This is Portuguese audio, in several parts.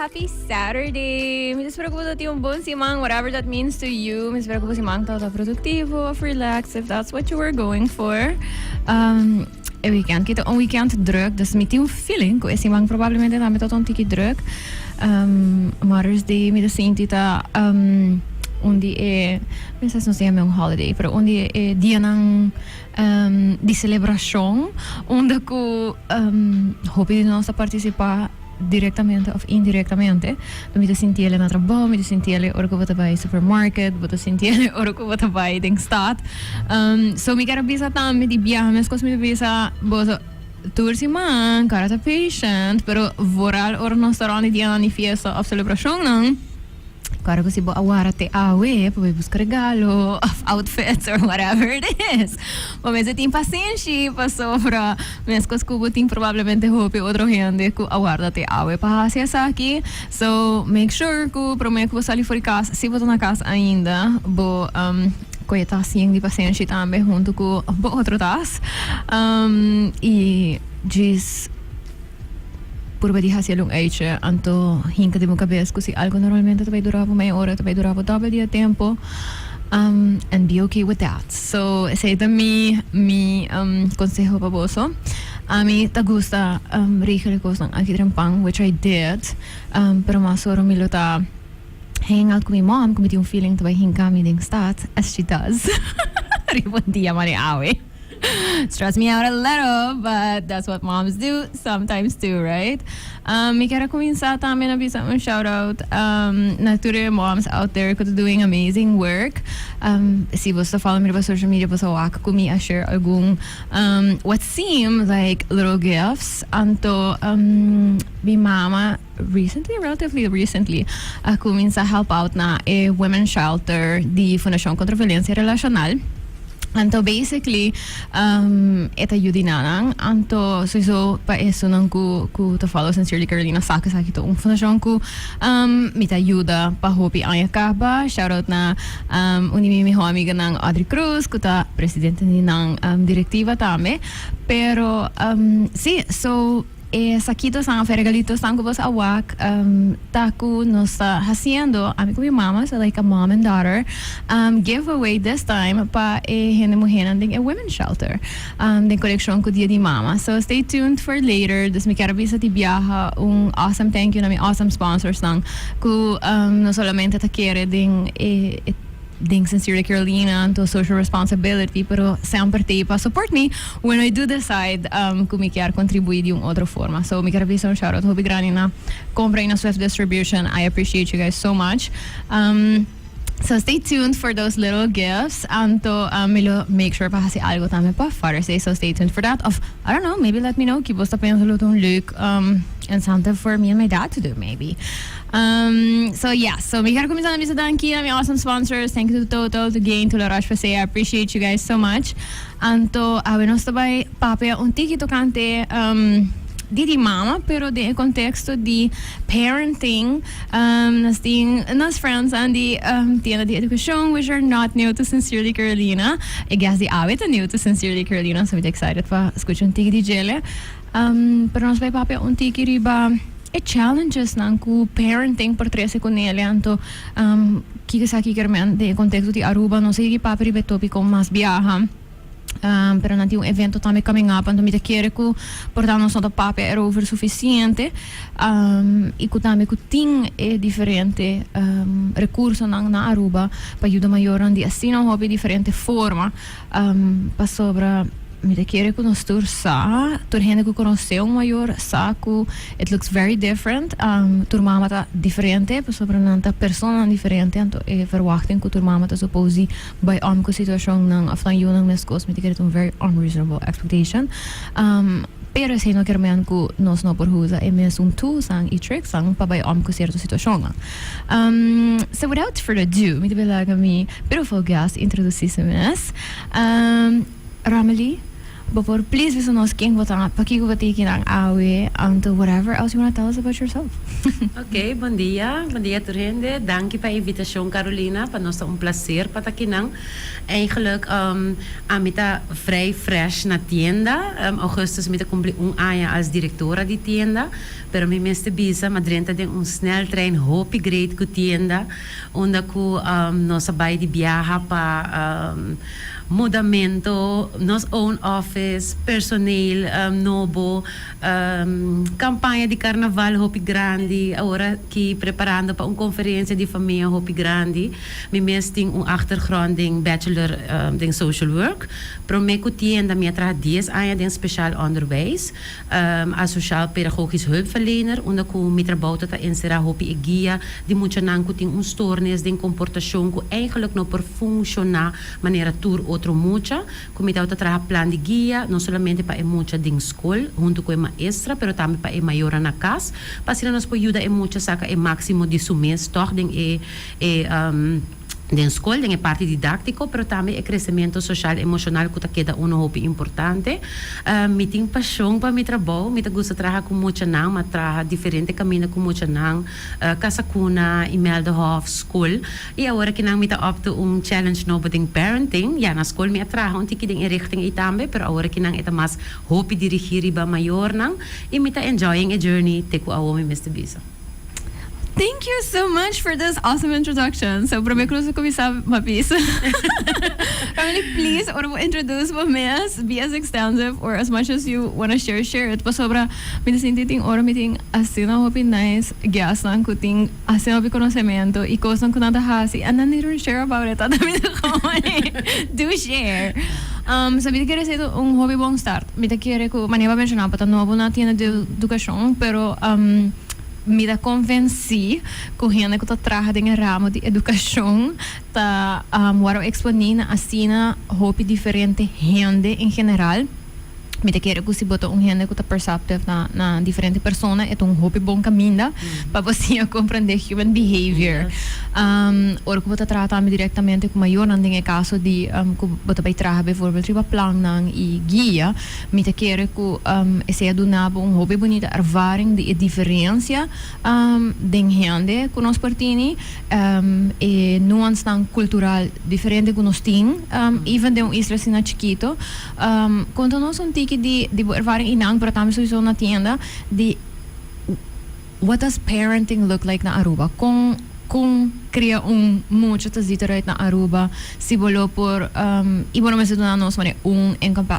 happy Saturday! Mi espero ko yung buong simang, whatever that means to you. Mi espero ko simang tao produktivo, relax, if that's what you were going for. Weekend. Kita een weekend druk, dus met die feeling, ko simang probablemente na met tot een tiki druk. Mother's Day, mi de sentita, undi minstens não sei é um holiday, pero undi dia ng di celebração, onde ko hope de nós participar diretamente of indirectamente. Dan moet je sintele na trabaho, moet je sintele oro ko bata bij supermarket, moet je sintele oro ko bata bij ding stad. So mi kara bisa tam mi di biames, kos mi bisa bozo tour si man, karata patient, pero voral oro non starò ni dia ni fiesta of celebration nang. Cara ko si bo awara te awe, pa buscar regalo, of outfits or whatever it is. O mesmo tem paciência para sobra, mas cos cubo tem provavelmente hope outro gente ku aguarda te awe pa hacia aqui. So make sure ku prometo que você for casa, se você na casa ainda, bo coita assim de paciência também junto com bo outro tas. E diz por ba di hacia long age anto hinka de mo cabeza si algo normalmente te vai durar por meia hora, te vai durar por doble dia tempo, and be okay with that. So ese es mi consejo para vos. A mí te gusta regele cosas aquí pang, which I did, pero más solo mi lota hang out with my mom, como tiene un feeling te vai hinka mi ding stat as she does. Ribon dia mani awe. Stress me out a little, but that's what moms do sometimes too, right? Mi quero começar também a bisa um shout out na tour moms out there who are doing amazing work. Se você follow me na social media, você vai comigo a share algum what seem like little gifts. Anto mi mama relatively recently, começa a help out na a women's shelter de Fundação contra a Violência Relacional. Anto basically eta yudinanang anto so pa eso nang ku to follow sincerely Carolina saka to un fundação ku mita ayuda pa hopi aya kaba. Shout out na uni mi amiga ng Audrey Cruz kuta presidente ni ng direktiva tame, pero sí, so sakito sang regalitos sang ko sa awak taku nos haciendo ami ko mi mama, so like a mom and daughter giveaway this time pa hinemuhenan ding a women's shelter ding collection ko dia di mama. So stay tuned for later. Dus mi quero bisa ti biyaha awesome thank you na mi awesome sponsors nang ku no solamente ta quiere ding ding Sincerely Carolina to social responsibility, pero sempre te pa support me when I do decide kung mi quer contribuir de outra forma. So mi quero bisa un shout out hobi grani na compra na Swift Distribution. I appreciate you guys so much. So stay tuned for those little gifts. Anto milo make sure pa kasi algo tama pa Father's Day. So stay tuned for that. Of I don't know, maybe let me know. Kibos tapos yung lutong leuk incentive for me and my dad to do maybe. So yeah, so mi quero começar na misa danki na mi awesome sponsors. Thank you to Toto, to Gain, to La Roche Posay. I appreciate you guys so much. Anto awenos tabay papaya unti tocante di mama, pero de contexto de parenting, nas friends and the tienda de educación, which are not new to Sincerely Carolina. I guess the awit new to Sincerely Carolina, so I'm excited pa escuchar un tiki di jele. Pero nos vai papaya un tiki riba challenges nang ku parenting por 13 con ele anto kikasaki kermen de contexto de Aruba, no sei que papi riba tópico mas viaja. Pero nanti um evento também coming up, então me te quero que portanto não só da papo era over suficiente, e que também que tem diferente recurso na Aruba para ajudar maior onde assim não hobby diferente forma para sobra. Me te quero que nós tur gente que conheceu maior saco, it looks very different. Tur mama tá diferente, para sobra nanta persona diferente, então verwachting que tur mama tá supposi by com situação nang aftan yun ng meskos, me te quero very unreasonable expectation. Pero se no kermen ko nos no por husa mes tu sang i trick sang pa by ko certo situação. So without further ado, me te belaga mi beautiful guest introducisse mes. Rameli, before please visit nos king botang pakikubati kinang awe to whatever else you want to tell us about yourself. Ok, bom dia Turhende. Dank je voor de invitatie Carolina. Para nós é prazer para estar aqui. Eigenlijk amita vrij fresh na tienda. Augustus mita cumpri ano als directora di tienda. Pero mi meste bisa madrenta den sneltrein hopi great ku tienda. Onda ku nós sabay di viaja pa mudamento, nos own office, personeel, nobo, campanha de carnaval hopi grande, agora que preparando para conferência de família hopi grande, me mesmo tem achtergrond em bachelor in social work, pro me ku tienda me tra 10 anos in speciaal onderwijs, als sociaal pedagogisch hulpverlener, onda ku me trabalho ta insera hopi guia, die moet je nan ku ting stoornis, den comportação ku eigenlijk no per funcionar maneira tour outro mucha, como está trabalhar plan de guia, não somente para mucha de escola, junto com a maestra, pero também para a maior na casa, para se nós pode ajudar mucha saca o máximo de su mês, toch de escola, é parte didático, pero também é crescimento social e emocional que queda hopi importante. Me tem paixão para meu trabalho, me gusta trabalhar com muita não, mas trabalhar diferente caminho com muita não, Casacuna, Imeldenhof, school. E agora que não me tá up to challenge novo de parenting, na escola me trabalho, que tem richting e também, pero agora que não é mais hopi dirigir iba maior não, e me tá enjoying a journey te ku awo me Mr. Bisa. Thank you so much for this awesome introduction. So, para me cruz começar uma pista. Please, or introduce me be as extensive or as much as you want to share it. Pa sobra, me sintiting or meeting asina hopi nice, gas lang kuting asina hopi conocimiento, y cosas ko nada hasi, and then they share about it. Do share. Sabi que quiere hobby bom start. Me te quiere ko maniba mencionar para novo na tienda de educação, pero me da convenci correndo que eu trabalho em ramo de educação tá waro exponer na assina hope diferente gente em geral. Me te quero que se bota gente que tá perceptive na diferente persona é hope bom caminho para você compreender human behavior. Or que você trata diretamente com maior não tem caso de que você vai trabalhar bijvoorbeeld riba plan nang e guia. Me te quero que esse donar hope bonita ervaring de diferença den gente que nós partini e nuance cultural diferente que nós tem even de isla sina chiquito quando nós de ervaring inang pero também sowieso na tienda de what does parenting look like na Aruba kung cria mucho tazita right na Aruba si bolo por ibo naman sa doon nos mane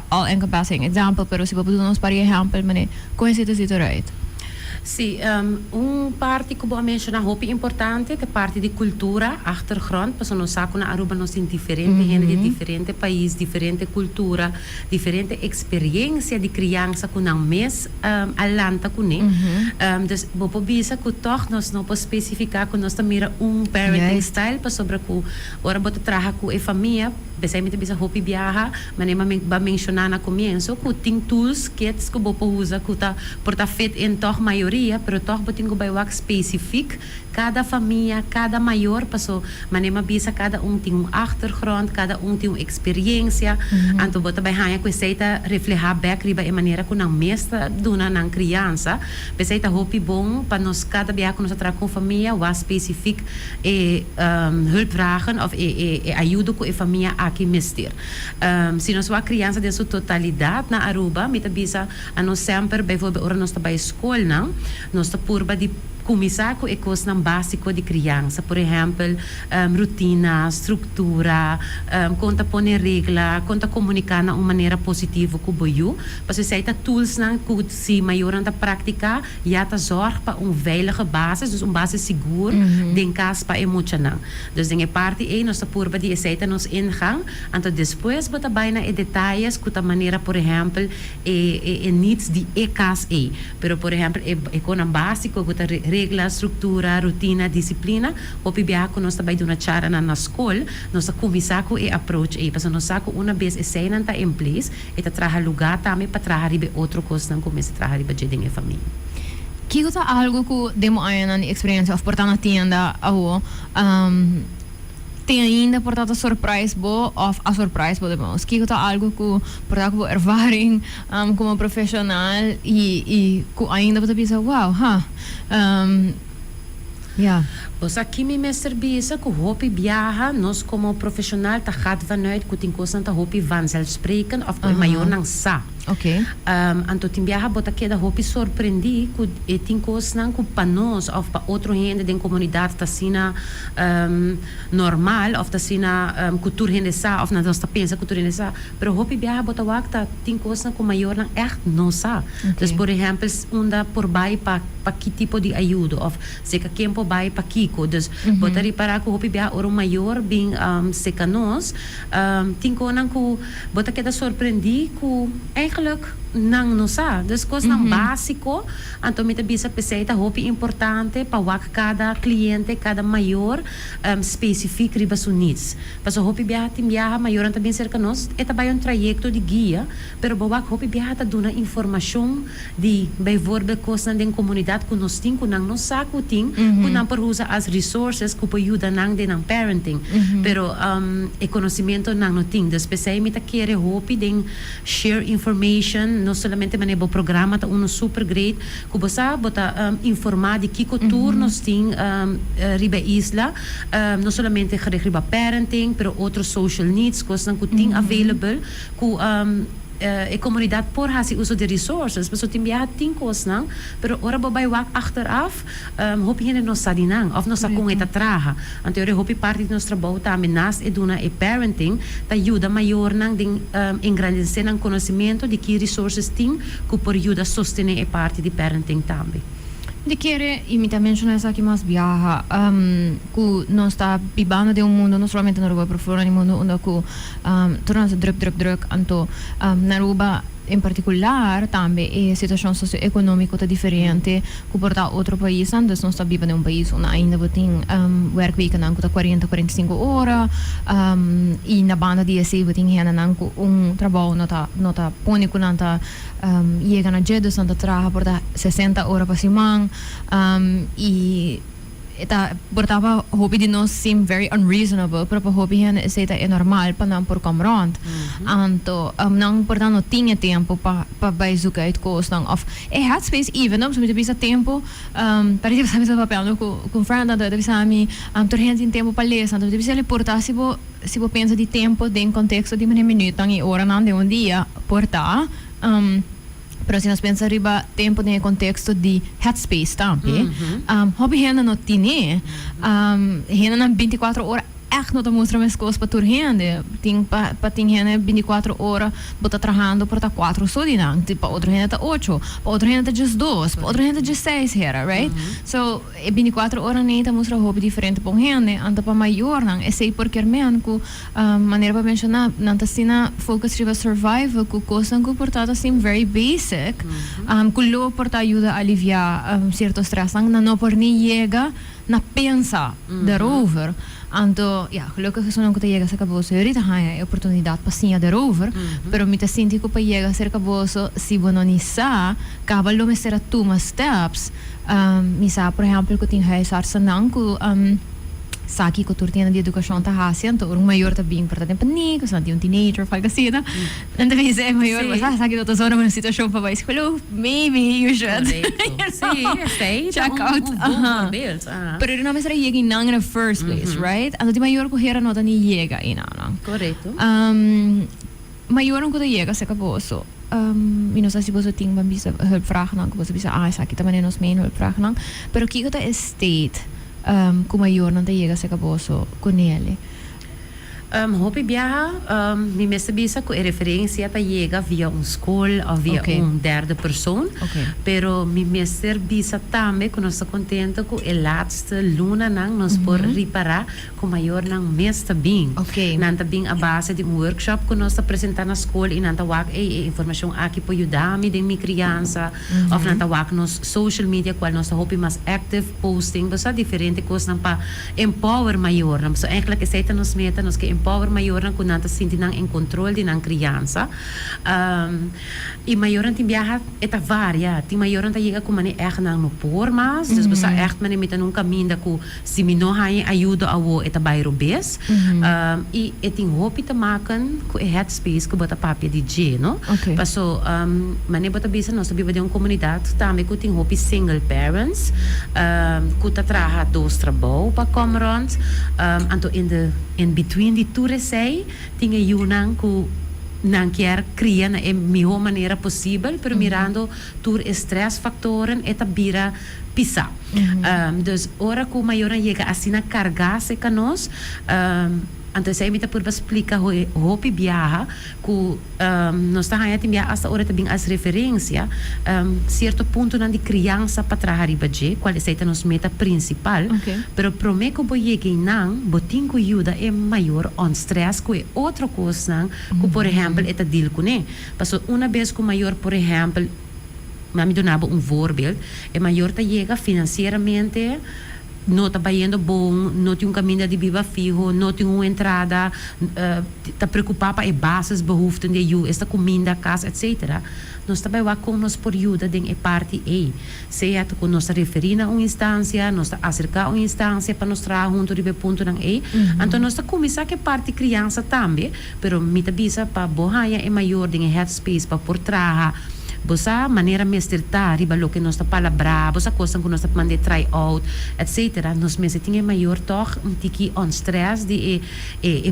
all encompassing example pero si bolo nos para example mane kung si tazita right. Sim, parte que eu mencionar hopi importante é parte de cultura, achtergrond, porque nós sabemos na Aruba nós temos diferente gente de diferente país, diferente cultura, diferente experiência de criança com um mês alanta com né. Dus vou bisa que toch nós não podemos especificar que nós também parenting style para sobre que ora bota trabalhar com a família, especialmente bisa hopi viaja, mas nem ba mencionar na começo que tem tools kits que vou usar que tá por tá feito em toch maior pero toch botin ko baywak specific cada família, cada maior passou, manema bisa cada tem achtergrond, cada tem experiência, anto bota by hanya ko seita reflejar back riba e maneira ko nang mesta duna nang criança, beseita hopi bom para nos cada dia ko nos atra com família, was specific e hulp vragen of ajuda ko e família aqui mistir. Se nos wa criança de sua totalidade na Aruba, mita bisa ano sempre bijvoorbeeld ora nos by escola não, nós está purba de começar com coisas básicas de criança, por exemplo, rotina, estrutura, conta pôr regra, conta comunicar de uma maneira positiva com o boiú, para se aceita tools não que se maior anda praticar, já tá zorg para veilige basis, dus base seguro, den casa para emocionar. Dus den parte aí nós está purba de aceita nos ingang, então depois bota baina e detalhes com a maneira, por exemplo, needs de casa aí, pero por exemplo, com básico com regla, estrutura, rotina, disciplina, o pibiaco nós também duna chara na escola, nós começar com e approach aí, para nós saco uma vez e sei não tá em place, e tá trabalhar lugar também para trabalhar ribe outro coisa não começa a trabalhar ribe de dinheiro família. Que é algo que demo aí na experiência of portar na tienda ao tem ainda, portanto, surprise bo of a surprise bo de mãos. Que tá algo que, portanto, bo ervaring como profissional e que ainda você pensa, wow, yeah. Dus aqui me serviço que o hopi viaja, nós como profissional tá gaat vanuit que tem coisa tá hopi vanzelfsprekend of maior não sa. Okay. Anto tem viaja bota que da hopi surpreendi que tem coisa não que para nós ou para outro gente da comunidade tá sina normal of tá sina cultura gente sa of nós tá pensa cultura gente sa, pero hopi viaja bota wakta tem coisa que maior não echt não sa. Dus por exemplo, unda por bai para que tipo de ajuda of se que quem por bai para que dus bota reparar que o hopi bia oro maior bem se canos tinko nang ku bota que da surpreendi ku eigenlijk nang no sa dus kos nang básico anto mita bisa peseita hopi importante para wak cada cliente cada maior específico riba su needs para so hopi bia tim bia maior anta bem cerca nos eta vai trajecto de guia pero bawak hopi bia ta dona informação de bijvoorbeeld kos nang den comunidade ku nos tinko nang no sa ku ting ku nang por usa as resources que ajuda nang de nang parenting pero e conhecimento nang no ting dus pesei mita querer hopi den share information não somente maneira o programa tá super great que você bota informar de que turnos tem riba isla não somente riba parenting pero outros social needs coisas que tem available que a comunidade por hasi uso de resources mas o timbia tem coisas não pero ora babai wak achteraf hopi hene nos sadinang of nos akong eta traha anterior hopi parte de nosso trabalho também nas eduna e parenting ta ajuda maior nang ding engrandecer nang conhecimento de que resources tem que por ajuda sostener e parte de parenting também. De querer, e me também mencionar isso aqui mais viaja, que nós está vivendo de mundo, não somente na Aruba, por fora do mundo, onde que torna-se druk, anto na Aruba em particular também a situação socioeconômica está diferente que porta outro país antes nós está vivendo em país onde ainda tem work week não que 40-45 horas e na banda de esse tem gente não trabalho não tá pônico não tá chega na jedo não trabalha porta 60 horas para semana e eta portava hobby de nós seem very unreasonable pero para hobby é normal para não por comrand anto não portanto não tinha tempo para vai zoeken uit koos dan of headspace even op soms bisa tempo para ir sabe papel com friend da deve sabe torrente em tempo para ler então deve ser portar se vou pensa de tempo de contexto de minuto e hora não de dia portar pero se nós pensamos riba tempo de contexto de headspace também hobby renda não tinha renda na 24 horas echt não te mostra mais coisas para tur rende tem para tem renda 24 horas bota trabalhando por 4 só de não tipo outro renda tá 8 outro renda tá just 2 outro renda just 6 era right so 24 horas nem te mostra hobby diferente para rende anda para maior não é sei porque mesmo que maneira para mencionar não tá sina focus riba survival que coisa que portada assim very basic que lo porta ajuda a aliviar certo stress não por nem chega na pensa daarover anto ja gelukkig is ook dat je gaat kaboso ahorita hay oportunidad pasinha daarover pero me te sinto que para llegar a ser kaboso si bueno ni sa cabalo me será tu mas steps misa por exemplo que tem huisarts nang ku saki ko turtina de educação ta haciendo então um maior tá bem para tempo nico só tem teenager faz assim né então me diz maior mas saki do tesouro uma situação para vai escolher maybe you should sim sei check out pero não vai ser ir nang in the first place right então de maior correr não tá nem chega aí não correto maior não que chega se acabou só e não sei se você tem uma hulpvraag não que você bisa saki também nos main hulpvraag não pero que que tá state como maior não te chega a ser caboso com ele hopi viaja mi mesta bisa que a referência ta chega via escola ou via derde persoon pero mi mesta bisa também que nós está contente que a laatste luna nang nos por reparar com maior nang mesta bem nanta bem a base de workshop que nós está apresentar na escola e nanta wak informação aqui para ajudar me de minha criança ou nanta wak nos social media qual nós hopi mais active posting basta diferente coisa para empower maior não so eigenlijk é nos meta nos que power maior na kunanta sinti nang em controle de nang criança. E maior an timbiaha eta varia. Ti maior an ta chega com mane echt nang no por mas. Dus besa echt mane met num caminho da ku si mi no haien ajuda awo eta bairro bes. E etin hopi te maken ku e headspace ku bota papia DJ, no? Okay. Paso mane bota bisa nós sabe de uma comunidade também ku tin hopi single parents. Ku ta traha dos trabalho pa kom rond. Anto in between die toere sei tinha yunang ku não quer criar na melhor maneira possível, pero mirando tur stressfactoren eta bira pisa. Dus ora que o maior chega assim na carga-se com nós, então sei me tá por explicar hopi viaja que nós tá aí tem hasta ora também as referência certo ponto na de criança para trabalhar baje qual é a nossa meta principal, pero promete que boie que não botin que ajuda é maior on stress que é outra coisa que por exemplo é deal com né, passo uma vez que maior por exemplo mami donava voorbeeld é maior tá chega financeiramente não está baiando bom, não tem caminho de viva fijo, não tem uma entrada, está preocupado para as bases behoeften de you, esta comida, casa, etc. Nós também vamos com nós por ajuda em parte A. Seja que nós referir a uma instância, nós acercar a uma instância para nós trabalhar junto de ponto na A. Então nós começar que parte criança também, pero mita bisa para bohanha é maior em headspace para por trabalhar. Bosa maneira mestertar riba lo que nós está palabra, bosa coisa que nós está mande try out, etc. Nós mesmo tinha maior toch um tiki on stress de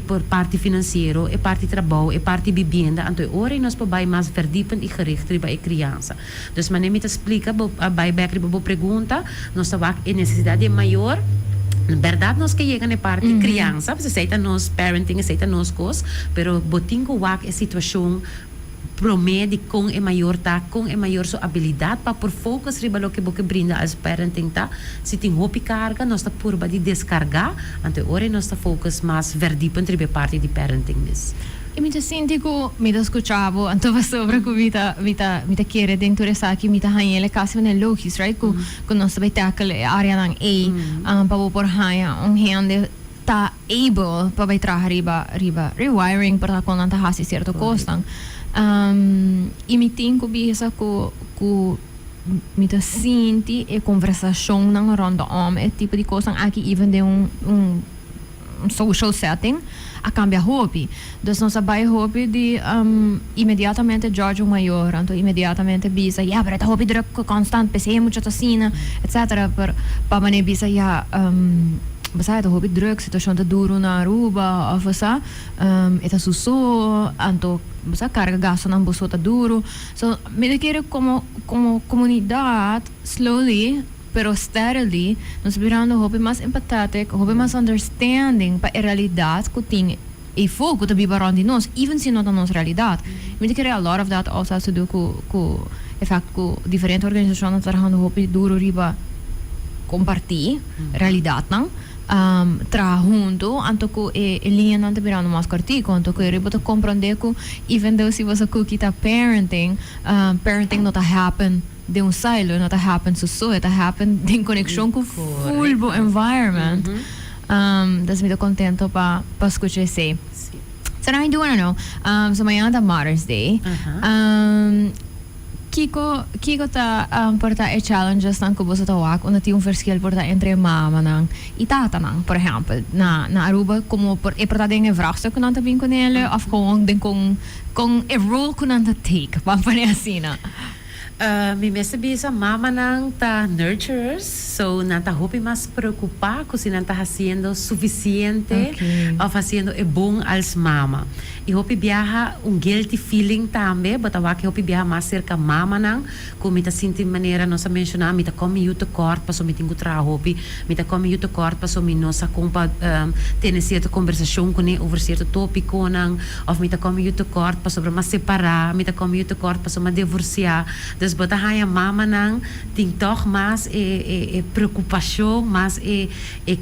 por parte financeiro, e parte trabalho, e parte vivenda, então ora nós vai mais verdiepend e gericht riba a criança. Dus maneira me explica, vai back riba bo pergunta, nós está a necessidade é maior. Na verdade, nós que chegamos na parte criança, você aceita nós parenting, aceita nós coisas, pero botingo wak é situação promete com é maior tá com é maior sua habilidade para por focus riba lo que boque brinda als parenting tá se tem hopi carga nós tá por de descargar ante ora nós tá focus mais verdiepend riba parte de parenting mis e mi senti que mi da escuchavo anto va sopra que mi ta chiede dentro essa que mi ta hanele casi nel logis right con nós vai tackle area nang a para por haya hand tá able para vai trabalhar riba rewiring para quando anta hasi certo costan e me tenho bisa que me ta senti e conversação nang ronda é tipo de coisa aqui even de social setting a cambia hobby dus nós vai hobby de imediatamente George maior então imediatamente bisa pero tá hobby de constant PC muita tocina etc para mane bisa basta het hobby druk situação tá duro na Aruba of essa eta suso anto basta carga gasto na bolso tá duro so me quero como comunidade slowly pero steadily nos virando hobby mais empathetic hobby mais understanding para a realidade que tem e fogo tá viva rond nós even se não tá nossa realidade me quero a lot of that also has to do com effect com diferentes organizações trabalhando hobby duro riba compartilhar realidade não tra junto anto que linha não te virando mais cortico anto que eu boto compreender que even though se você cookie tá parenting not a happen de um silo not a happen so it a happen de conexão com full bo environment das me tô contento para escutar isso so now I do want to know so my other Mother's Day Kiko ta porta e challenges nang kubo sa tawak una ti un verschil porta entre mama nang itata nang por exemplo na Aruba como porta dinge vraagstuk kan ta bin konele of gewoon den kong e role kan ta take pa assim mi mesa bisa mama nang ta nurturers so nanta hopi mas preocupar com se nanta haciendo suficiente ou fazendo é bom als mama e hopi viaja guilty feeling também bota que hopi viaja mais cerca mama nang como me tá senti maneira nossa mencionar me tá come eu tekort passo me tenho trabalho hopi me tá come eu tekort passo me nossa compa ter certa conversação com ele over certo tópico nang of me tá come eu tekort passo para mas separar me tá come eu tekort passo mas divorciar Dus bota haya mama nang ting toch mas preocupação, mas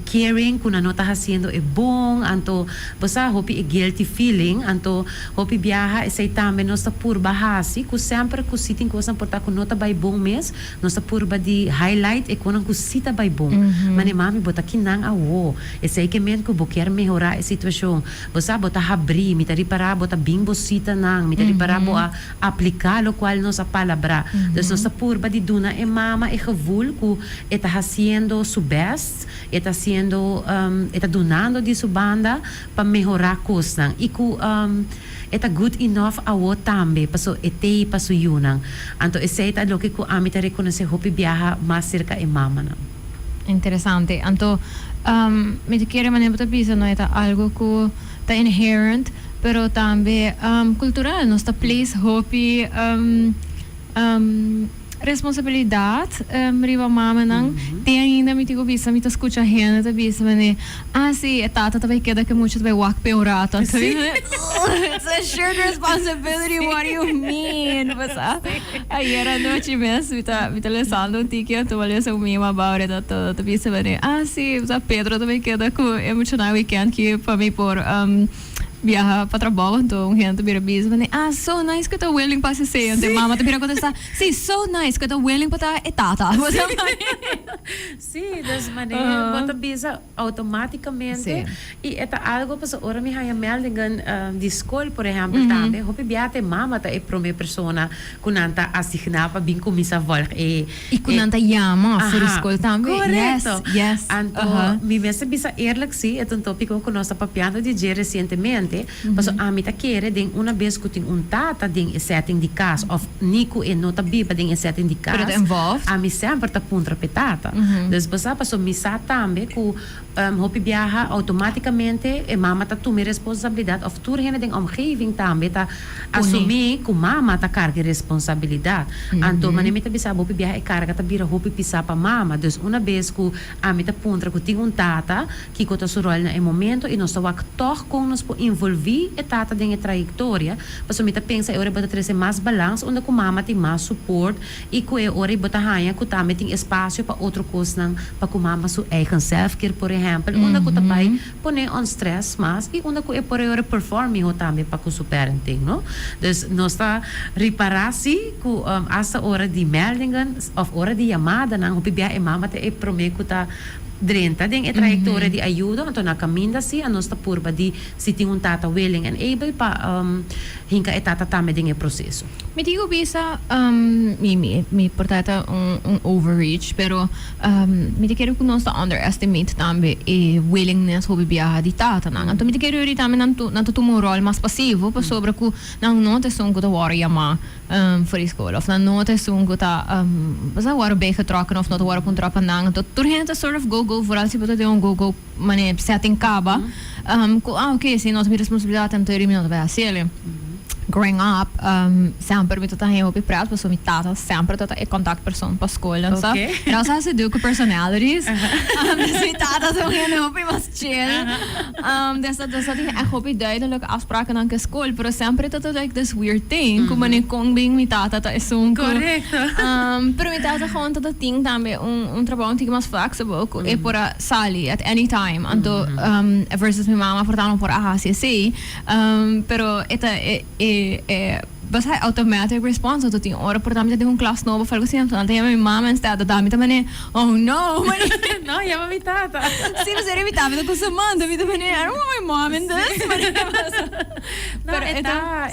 caring kuna nota haciendo bom, anto basta hopi guilty feeling, anto hopi biaha sei tambe nossa purba hasi, ku sempre ku siting ko porta ku nota bay bom mes, nossa purba di highlight kunang ku sita bay bom. Mane mami bota kinang awo, sei que men ku boquer melhorar a situação. Basta bota abrir, me tari para bota bimbo sita nang, me tari para bo aplicar lo qual nossa palavra. Dus nossa purba di duna mama gevoel ku eta haciendo su best, eta haciendo eta donando di su banda para melhorar coisas. E ku eta good enough awo tambe paso etei paso yunang. Anto esa lo que ku amita reconoce hopi viaja más cerca mama na. Interessante. Anto me quiere manejar pisa no eta algo que está inherent, pero también cultural, nuestra place hopi responsabilidade riva mama nang tem ainda me digo visa me escuta rena tá visa mane sim é tata também queda que muito vai walk peorata tá it's a shared responsibility, what do you mean basta aí era noite mesmo me tá lançando ticket tô olhando o meu about it tá visa mane sim o Pedro também queda com emotional weekend que para mim por viaja para trabalho, então gente vira bis, mas so nice que eu tô willing para ser, então mama te vira contestar, sim, so nice que eu tô willing para etata. Sim, das maneiras, bota bisa automaticamente e é algo para ora me haya meldingen de escola, por exemplo, também, hope biate mama tá prome persona kunanta asignar para bin comisa volg e kunanta llama voor escola também. Correto. Yes. Então, me vê se bisa eerlijk sim, é um tópico que nós tá papiando de recentemente. Paso amita quere den una vez que tem tata den setting de casa of nico nota biba den setting de casa. Pero involved. Ami sempre ta puntra petata. Dus basa paso misa tambe ku hopi viaja automaticamente mama ta tome responsabilidade of tour hena den omgeving tambe ta assumir ku mama ta carga responsabilidade. Anto manemita bisa hopi viaja carga ta bira hopi pisa pa mama. Dus una vez ku amita puntra ku tem tata que kota su rol na momento e nós wak toch com nos envolver a tata de trajetória, para mim pensa eu bota trazer mais balanço, onde com mama tem mais suporte e com eu ora bota hanha com também tem espaço para outra coisa para com mama su eigen self-care, por exemplo, onde com também põe on stress mas e onde com eu por eu performing ho também para com su parenting, no? Dus nós está reparar-se com essa hora de meldingen of hora de chamada não, o bebê mama te prometo tá drenta den trajetória de ajuda, então na caminho assim a nossa purba de se tem tata willing and able para hinka tata também den processo. Me digo bisa me portata overreach, pero me quero que nós underestimate também willingness hobi viajar de tata nang. Então me quero ir também nanto um rol mais passivo para sobre que não nota são que da hora chamar voor escola of não nota são que tá basta hora bem getrokken of not hora com tropa nang. Então tur gente sort of go vooral se botar go mane setting caba ok se nós me responsabilidade tem ter minutos vai ser growing up sempre me tota heel bepraat was so met tata sempre tota ek contact persoon pa school en zo en als ze doen personalities dus met tata zo geen hoop was chill dus dat ik echt hoop duidelijk afspraken aan de school pero sempre tota like this weird thing como nem kong bing met tata ta is zo correcto pero met tata gewoon tot dat ding também trabalho que mais flexible e por sali at any time anto versus mi mama portando por AHCC pero eta basta automatic response to tin ora portamente de class novo falgo assim então tem minha mama está da também oh no não chama minha tata sim mas era minha tata com se manda vida também I don't want my mom in this pero eta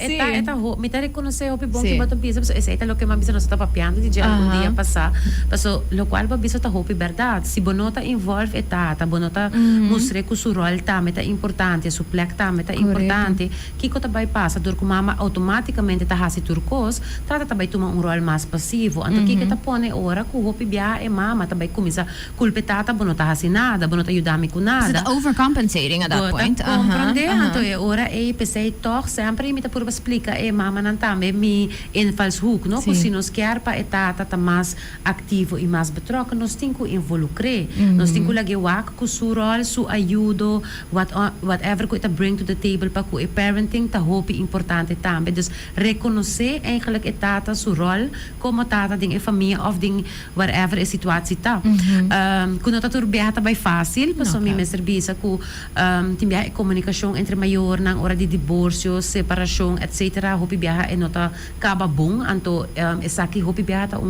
me tá reconhecer o bom que botou bisa essa é lo que mama bisa nós está papiando de dia um dia passar passo lo qual ba bisa tá hope verdade se bonota envolve tata bonota mostre que su rol também tá importante su plek também tá importante que cota vai passa dor com mama automaticamente ta hasi turcos trata também toma rol mais passivo então que ta pone ora ku hopi bia mama também começa culpetata bonota hasi nada bonota ajudar-me com nada so overcompensating at that point compreende então ora pensei toch sempre me ta por explica mama não também me invalshoek no que se nos quer para tata tá mais ativo e mais betrokken nós tem que involucrar nós tem que lagi wak ku su rol su ajudo whatever ku ta bring to the table para ku parenting ta hopi importante também dus reconocer eigenlijk het tata zijn rol como tata ding familie of ding wherever a situatie ta. Kuno dat er biata bij fácil, pas mi mestre bisa ku timbia comunicação entre maior nang ora di divorcio, separação, etc. Hopi biaha e nota kaba bong anto esaki hopi biata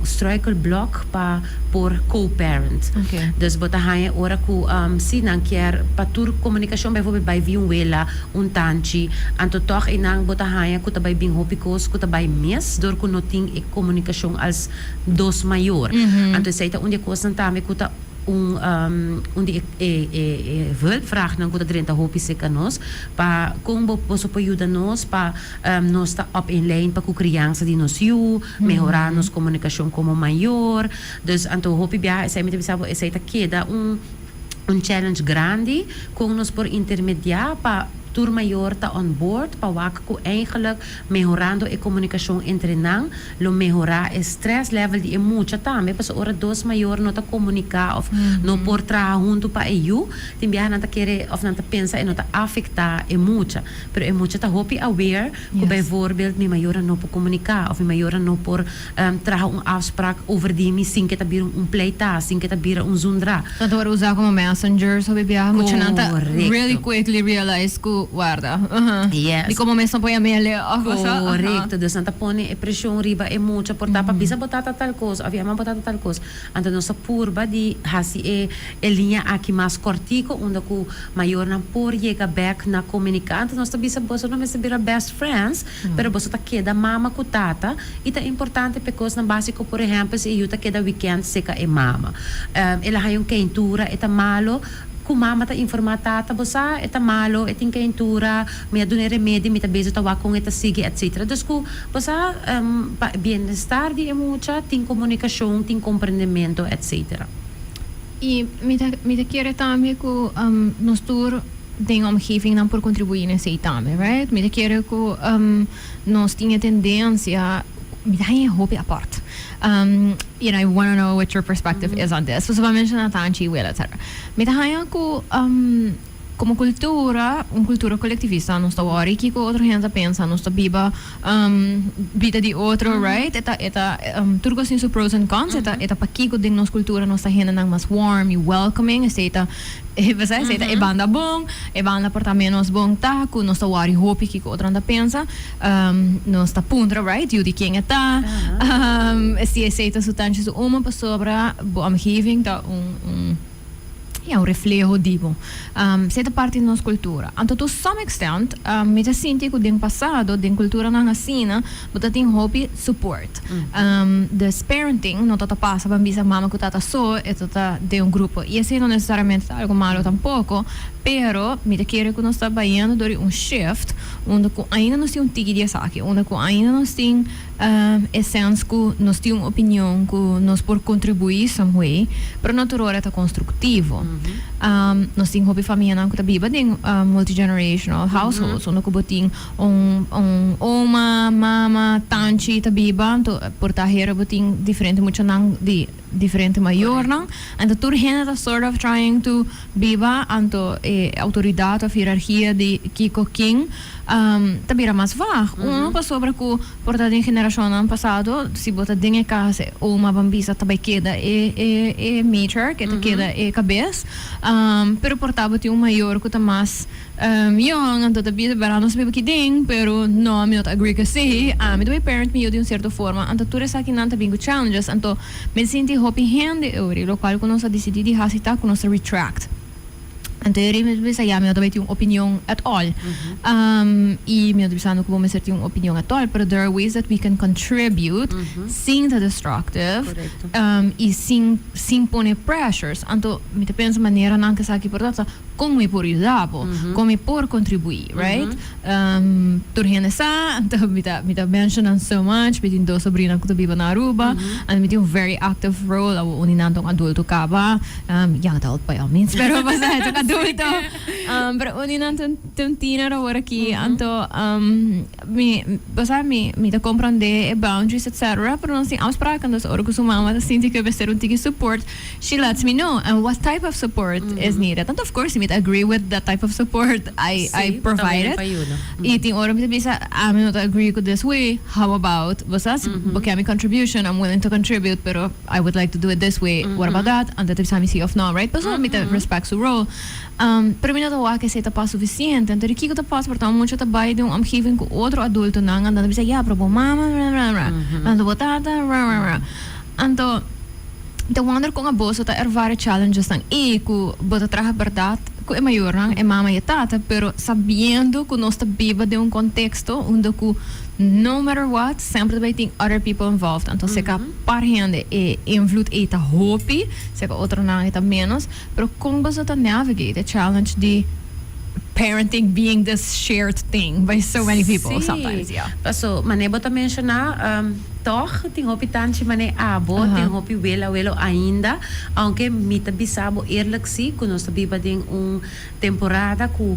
struikelblok pa por co-parent. Okay. Dus bota haya ora ku si nang kier patur comunicação bijvoorbeeld bij viunwela tanchi anto toch inang bota haya ku tabay bing hopi kos ku tabay mes door ku noting e comunicação als dos maior. Anto seita unde kosan tame ku ta onde hulpvraag dan kuda drenta hopi se kanos pa kung posso ayuda nos pa nos ta op in lijn pa ku criança di nos mejorar nos comunicação como maior dus anto hopi bia sai me bisabo sai ta queda challenge grande com nos por intermediar pa tour maior ta on board pa wak ko eigenlijk mejorando e comunicação entre nang lo mejorar e stress level di mucha tame pas ora dos maior no ta comunicar of no por trabajar junto pa eu timbia nanta querer of nanta pensa e no ta afectar e mucha pero e mucha ta hopi aware ko bijvoorbeeld mi maior no por comunicar of mi maior no por trabajar afspraak over die mi sin que ta bir pleita sin que ta bir zundra tanto ora usar como messenger so bibia mucha nanta really quickly realize ko guarda. Yes. Di como mesmo põe a mele. Correcto. Dus nanta pone pressão riba e mucha por tapa bisa botata tal coisa, havia mais botata tal coisa. Então nossa purba di hasi e linha aqui mais cortico onde ku maior na por chega back na comunicante nossa bisa bossa não se vira best friends, pero bossa ta queda mama ku tata e ta importante because na básico por exemplo se eu ta queda weekend seca e mama. Ela hay quentura e ta malo kumama ta informata bosa eta malo etin quentura me adune remédio me ta bezo ta wa com eta sigue etc. Dus ku bosa bienestar di mucha tin comunicação tin compreendimento etc. E me ta querer também ku nos tour den omgeving dan por contribuir nesse também, right? Me ta querer ku nos tinha tendência me dá em hobby apart. You know, I want to know what your perspective is on this. So, se vai mencionar tanto well, etc. Me dá em ku como cultura collettivista, non sto ori che outro gente pensa, non sto biba vida di outro, right? Eta turco sin su pros and cons, eta pakiko din nos cultura nos sta gente nang mas warm, you welcoming, eta e banda bom, e banda porta menos bom taku, non sto ori hopi che outro anda pensa, non sta puntra, right? You di quem eta, se aceita su tanto su uma pessoa bo omgeving da un reflejo divo. Siete parte da nostra cultura. Anto to some extent, mi te senti che din passato, din cultura nang asina, but tin hobby support. The parenting, no tata passa, bambisa mama ku tata so, e tata de un gruppo. E esse non necessariamente algo malo tampoco, pero mi te quiere que nos está bayando dori un shift, onde ku ainda nos tem um tigi de saki, onde ku ainda nos tem essence ku nos tem uma opinião ku nos por contribuir some way, pero naturalmente tá construtivo. Nós temos hobby família não que tá biba tem multi-generational households, onde ku botin oma, mama, tanti tá biba, to portar hera botin diferente muito nang di diferente maior não, and the tour hen is sort of trying to biba anto autoridade of hierarquia de Kiko King tabira mais vag. Passou sobre que por da geração ano passado se bota dinhe casa uma bambisa também queda major que te queda cabeça pero portava tinha maior que tá mais young anto tabia verano se que ding pero não me not agree que se me do parent me de uma certa forma anto tu resa aqui não tá bingo challenges anto me senti hopi hende ori lo qual que nós decidi hasita que nós retract. Então, eu me sei, eu também tenho uma opinião at all. E eu pensando que vamos ter uma opinião at all, but there are ways that we can contribute sem ser destructive e sem pôr pressures. Então, eu penso maneira não que sa aqui portanto como é por ajudar, como é por contribuir, right? Turhene sa, então me tá mentionando so much, me tem duas sobrinas que vive na Aruba, and me tem very active role, uninando adulto kaba, young adult by all means, pero basta ito adulto. Pero unin ang tuntina ra wara ki anto basta mi te comprende boundaries etc. Pero não sei afspraken dus ora ko sumama ta sinti que bester un tiki support. She lets me know and what type of support is needed. And of course, I agree with that type of support I provide it. E ting ora mi bisa I'm not agree with this way. How about basta bokami contribution I'm willing to contribute pero I would like to do it this way. What about that? And that is how I see off now, right? Pero mi te respect su role. Pero mi natawa que se pa suficiente. Então aqui que eu passo por tão muito trabalho de omgeving com outro adulto não andando bisa ja pro mama ando botata então de wonder com a bolsa tá ervare challenges tang e ku bota traga verdade ku é maior é mama e tata pero sabendo que nós tá viva de contexto onde ku no matter what sempre vai ter other people involved então se ka parhende e invloed e ta hopi se ka outro não e ta menos pero como você tá navigate a challenge de parenting being this shared thing by so many people sometimes, yeah. So, manebo ta mencionar, toch, ting hopi tanchi mane abo, ting hopi welo ainda, aunque mita bisabo eerlijk zie, kuno sa biba ding temporada ku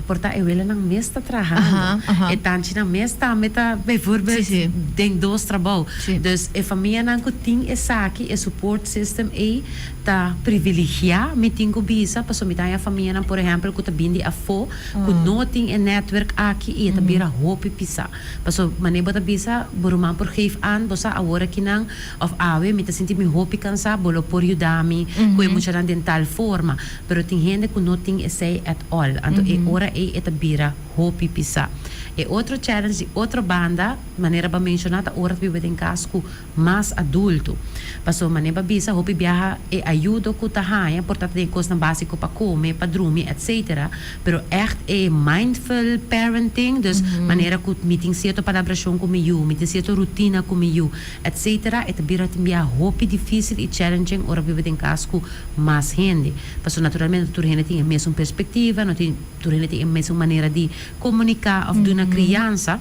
porta e wela ng mes ta trabajando. E tanchi ng mes ta meta bijvoorbeeld ding dos trabaho. Dus e familia nang ku ting esaki e support system e ta privilegia meting ku bisa paso mitaya familia nang por ejemplo ku ta bindi afo ku noting e network aki e ta bira hopi pisa. Paso manebo ta bisa buruman por geef aan bosa awora kinang of awe mita sinti mi hopi kansa bolo por yudami ku e mucha nan dental forma pero ting hende ku noting e say at all anto e ora e eta bira hopi pisa. E outro challenge de outra banda, maneira para mencionar, a hora de viver em casco mais adulto. Passou maneira bisa, hopi viaja e ajuda com tahanha, portanto tem coisa básica para comer, para dormir, etc. Pero echt é mindful parenting, dus maneira que meeting certo palabração comigo, meeting certo rotina comigo, etc. E também tem via hopi difícil e challenging hora de viver em casco mais rende. Passou naturalmente tu rende tem a mesma perspectiva, não tem tu rende tem a mesma maneira de comunicar of do criança,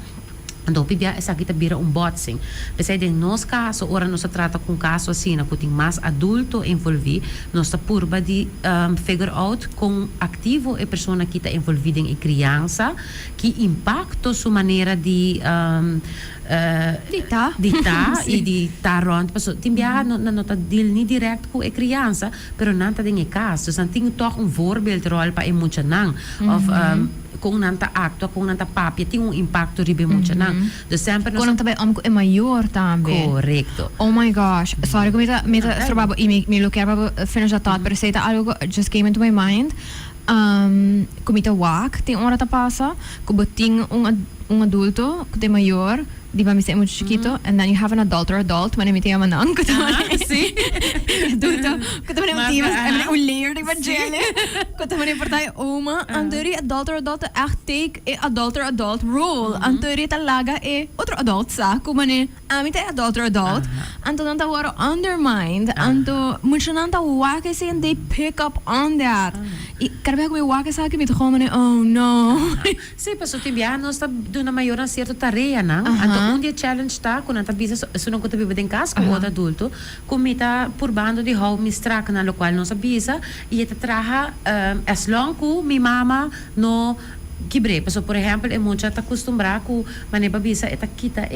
então pibia essa aqui vira boxing. Pensei em nosso caso, ora nós trata com caso assim, que tem mais adulto envolvido, nós está purba de figure out com ativo a pessoa que está envolvida em criança, que impacta sua maneira de ditar e de estar rond. Timbia não está deal nem direto com a criança, pero não está em caso. Então tem toch voorbeeld rol para muito não. Of kung nanta acto, kung nanta papia, tem impacto ribe muito não. Dus sempre kung nanta ba é maior também. Correcto. Oh my gosh. Sorry, meta trabalho e me lo quero finish a thought, pero sei algo just came into my mind. Kumita wak, tem hora ta passa, kubuting adulto, que tem maior, di ba misa muito chiquito, and then you have an adult, man emite yaman ang kutamane. Sí. Adulto, kutamane motivas, emane un layer di ba jelly. Kutamane portay uma, anduri adult echt take e adult role. Anduri talaga e otro adult sa, kumane amite adult. Anto nanta waro undermined, anto mucho nanta wake say and they pick up on that. Karbe ko wake sa ki mito komane oh no. Sí, paso tibiano sta duna maior na certo tarefa nang. Anto dia challenge ta quando anta bisa suno ko tabi beden cas com outro adulto comita por bando de how mistrak na lo qual não sabisa e eta traha as long ku mi mama no kibre, paso por exemplo é muito tá acostumbrado com maneba bisa eta kita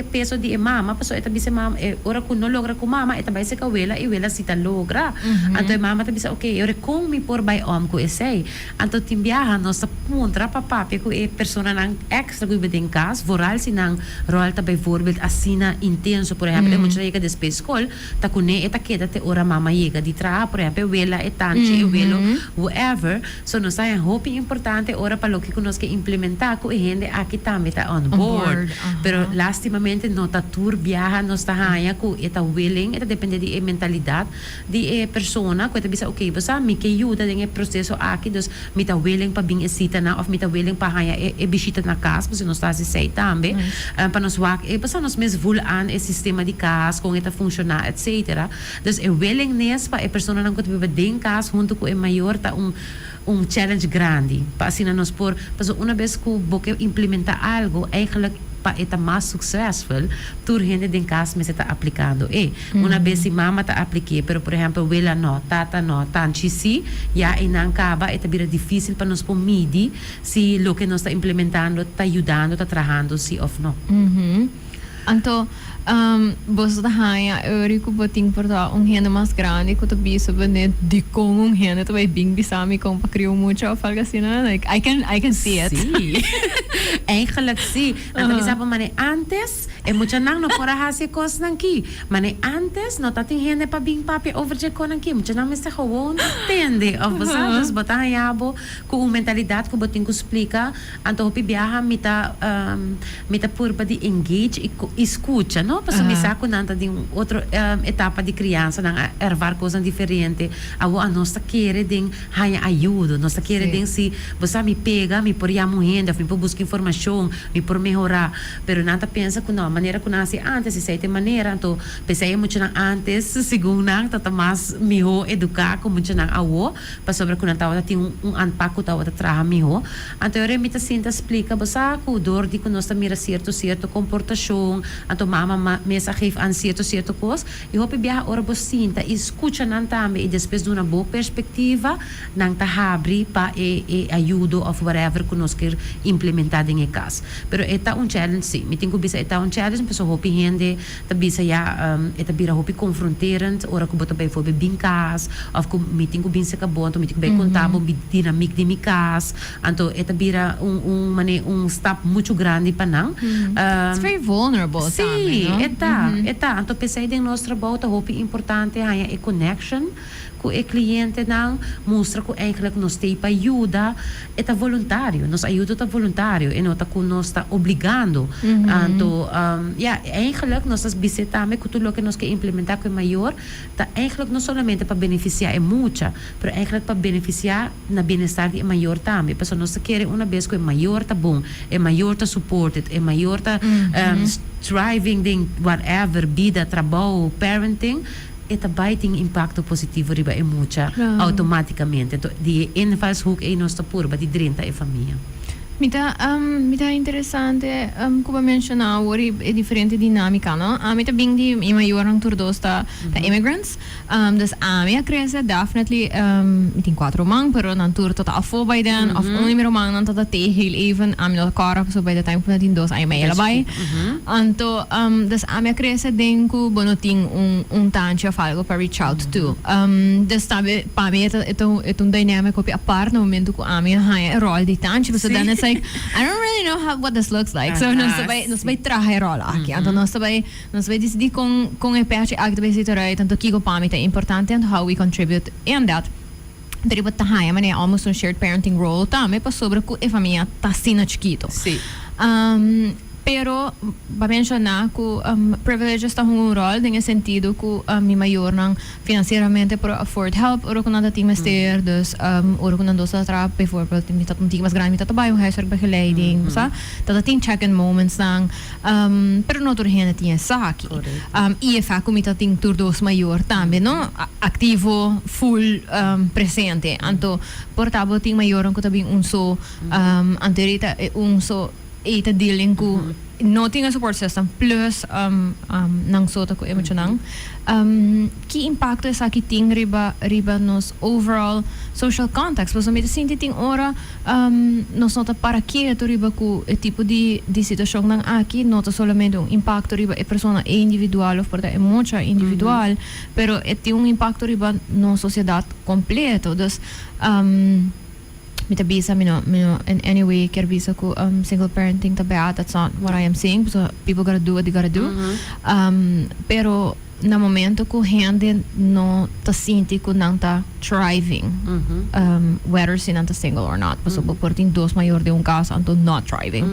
peso de mama, paso eta bisa mama ora ku no logra com mama eta vai se ka wela e wela sita logra. Anto mama ta bisa okay, ora com mi por by om ku esei. Anto timbiaha nossa puntra papá pe ku e persona nang extra ku beden cas, vooral sinang rol ta bijvoorbeeld asina intenso, por exemplo, muito chega de school ta ku ne eta keda te ora mama chega di tra, por exemplo, wela etanche e welo whatever. So no sai hope importante ora pa lo que conosco implementar com a gente aqui também está on board. Pero lastimamente não está turbiaha, não está hanha com está willing, está depende de mentalidade de persona, que está bisa okay, basta me que ajuda em processo aqui, dus me está willing para vir esita na, of me está willing para hanha visita na casa, porque não está se sei também, para nos wak, basta nos mes vul aan o sistema de casa, como está funcionar, etc. Dus willingness para a persona não que vive dentro casa, junto com o maior tá challenge grande. Para assim nós por, uma vez que você implementa algo, eigenlijk para estar mais successful, tur gente den casa me está aplicando. Uma vez se mama está apliquei, pero por exemplo, wela no, tata no, tanchi si, ya inang kaba, é bira difícil para nós por medir se lo que nós está implementando está ajudando, está trabalhando se ou não. Anto, você da raia, eu rico boting por tá renda mais grande que tu bisa benet de com renda tu vai bing bisami com para criar muito ou algo assim, né? Like I can see it. Sim. Eigenlijk sim. Então bisa pa mane antes mucha nang no pora hasi kos nang ki. Mane antes no tating renda pa bing papi overje ko nang ki. Mucha nang mista gewoon tende. Of basados botar yabo com mentalidade que boting ko explica. Anto hopi biaha mita purba de engage e escuta, no? Passo me saco nanta de outra etapa de criança, não ervar coisas diferentes. A nossa querer de ganhar ajuda, nossa querer de se você me pega, me por ir morrendo, me por buscar informação, me por melhorar. Pero nanta pensa que não, a maneira que nasce antes, se tem maneira, então pensei muito na antes, segundo não, tata mais melhor educar como muito na awo, para sobre que nanta tem anpaco tá outra traha melhor. Então eu remita sinta explica, você com dor de que nós mira certo comportação, então mama mesa geeft aan certo coisa e hope biar ora bosinta escuta nan também e depois de uma boa perspectiva nan ta abri para ajuda of whatever que nós quer implementar em casa. Pero eta challenge sim, me tenho bisa eta challenge, pessoa hope rende, ta bisa ya eta bira hope confronterend, ora que bota bem for bem casa, of que me tenho bem se acabou, então me tenho bem contábil dinâmica de minha casa, então eta bira step muito grande para não. It's very vulnerable. Sim, eta. Então pensei em nosso trabalho, hope importante é connection com o cliente não mostra que eigenlijk nós tem para ajuda é voluntário, nós ajuda tá voluntário e não tá com nós tá obrigando. Então eigenlijk nós as visitamos que tudo o que nós quer implementar com maior tá eigenlijk não somente para beneficiar é muita, mas eigenlijk para beneficiar na bem-estar de maior também. Porque nós queremos uma vez que é maior tá bom, é maior tá supported, é maior tá thriving em whatever vida, trabalho, parenting. Eta tem impacto positivo riba e mucha automaticamente. Então, de invalshoek é nossa purba de 30 e família. Mita interessante, como mencionava, é diferente dinâmica, não? Mita bem de maior ang turdos ta immigrants. Dus minha cresce definitely tem 4 man, pero nan tur tota afo by then, of only meer man nan tota te heel even, no cara so by the time na din dos ay may labay. Anto dus minha cresce denku bonoting tantje of algo para reach out to. Dus tabe pa me itong dynamic op apart no momento ko haya rol di tantje, so then it's like I don't really know what this looks like. So nos vai traje rola aqui. Então nos vai decidir com a parte aqui vai se tornar tanto que o é importante and how we contribute in that. Pero tá haya mané almost um shared parenting role também para sobre que a família tá sendo chiquito. Sim. Pero para mencionar que privilege está um rol no sentido que mi maior não financeiramente para afford help oro quando tem master dus oro quando nós tra bijvoorbeeld met dat een mas grande met dat bij huiswerkbegeleiding sa dat tem check-in moments dan pero no turhene tinha saki e fa como dat tem tur dos maior também no activo full presente anto portabo tem maior que também so anterita so eta dealing ko no tinha support system plus nang sota ko emotional que impacto essa que tem riba nos overall social context porque me sinto tem ora nos nota para que to riba ku e tipo de situação nang aqui nota solamente impacto riba e persona individual of porta emocha individual pero tem impacto riba no sociedade completo dus Mita bisa in any way quer bisa ko single parenting tabiat, that's not what I am saying, so people gotta do what they gotta do. Pero na momento ko gente no ta sinti ko nang ta thriving, whether si nang ta single or not, so por ting dos maior de caso anto not thriving.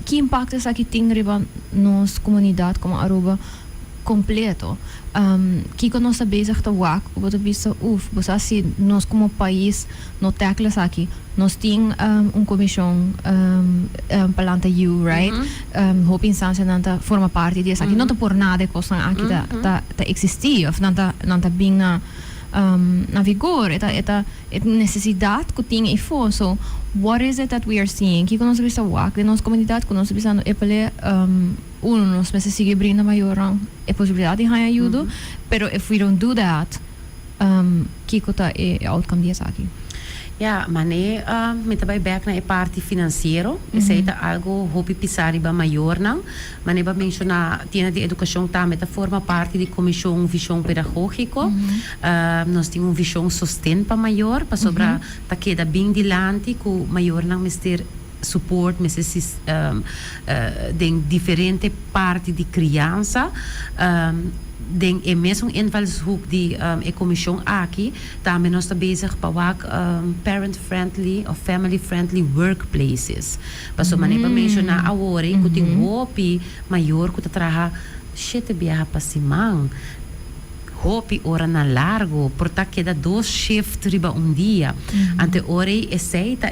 Que impacto sa que ting riba nos comunidade como Aruba completo. Kiko nós bezig te wak, wat bisa bos assim nós como país no teclas aqui nós tem comissão palanta you right hope instância nanta forma parte disso aqui não tá por nada coisa aqui tá existir of nanta bem na vigor, eta necessidade que tem e for. So, what is it that we are seeing? Que nós bisa wak de nossa comunidade, que nós bisa no epele nós precisa seguir brinda maior a possibilidade de ganhar ajuda, pero if we don't do that, que kota é outcome dessa aqui. Ja, maar nee, met daarbij back naar de parte financiero. Is het algo hopi pisari ba maior não? Maar nee, ba menciona tiene de educação tá met forma parte de comissão visão pedagógico. Nós temos visão sustento para maior, para sobra tá queda bem dilante com maior não mister support met de diferente parte de criança. Denk é mesmo invalshoek die a comissão aqui também nós está bezig para parent friendly or family friendly workplaces. Paso maneira mencionar agora que tem hopi maior que trabalha sete viaja para Simão. Hopi ora na largo, porta queda 2 shifts riba dia. Ante ora aceita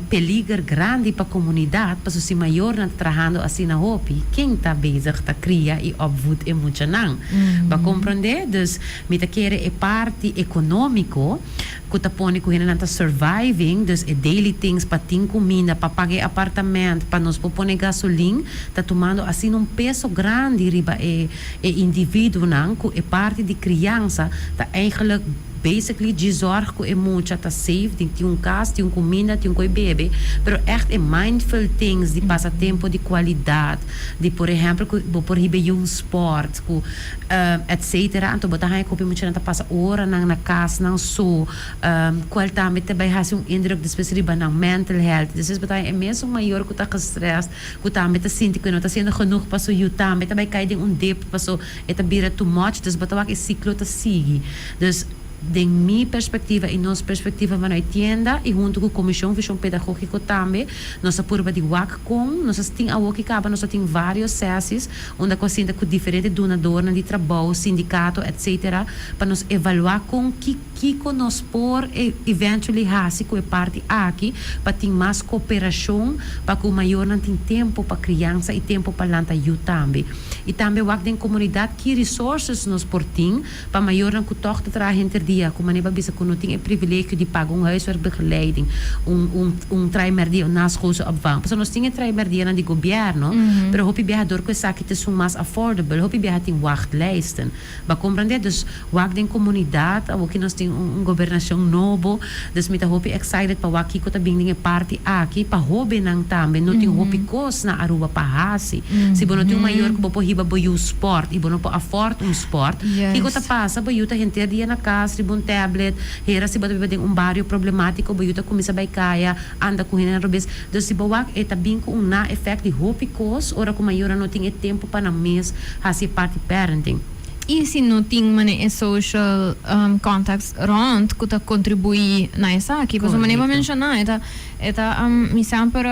peligro grande para a comunidade, para se maior na trabalhando assim na hopi, quem está bezig tá cria e obvud e muito não. Para compreender, dus met querer é parte econômico, que tá põe que na surviving, dus daily things para ter comida, para pagar apartamento, para nos pôr gasolina, tá tomando assim peso grande riba indivíduo não. É parte de criança, tá eigenlijk basically de zorg que é muito tá safe, tem casa, tem comida, tem bebê, pero echt é mindful things de passatempo de qualidade, de por exemplo, por exemplo, sport, etc. Então botar aí que muito não passa hora na casa, não só, qual também também faz indruk de específico na mental health. Dus botar é mesmo maior que tá stress, que também tá sentindo que não tá sendo genoeg para so you também cai de dip para so eta bira too much, dus botar que ciclo tá sigue. Dus de minha perspectiva e nossa perspectiva vai na tienda e junto com a comissão visão pedagógico também nossa curva de WAC com nós tem a WAC acaba nós tem vários sessions onde consinta com diferentes donadores de trabalho sindicato etc para nos avaliar com que nós por eventually hasi com a parte aqui para ter mais cooperação para que o maior não tem tempo para criança e tempo para lanta you também e também WAC tem comunidade que resources nos por tem para maior não que toque trazer dia, como a bisa que não tem o privilégio de pagar huiswerkbegeleiding, trimesdia na schoolopvang. Porque nós temos trimesdia de governo, pero hopi viajador que sabe que são mais affordable, hopi viaja tem wachtlijsten. Ba compreender, dus wak den comunidade, o que nós tem governação novo, dus met hopi excited para wak que tá bem parte aqui para hobi nang também, não tem hopi kos na Aruba para hasi. Se bono tem maior que bopo hiba boyu sport, e bono po afford sport, que tá passa boyu tá gente dia na casa um tablet, hera se bota tem barrio problemático, boiuta começa a caia, anda com hena robes, então se boak eta bem com na effect de hopicos, ora com maior não tem tempo para mês, assim parte parenting. E se não tem mané social contacts rond que tá contribui na essa aqui, porque mané vai mencionar eta me sempre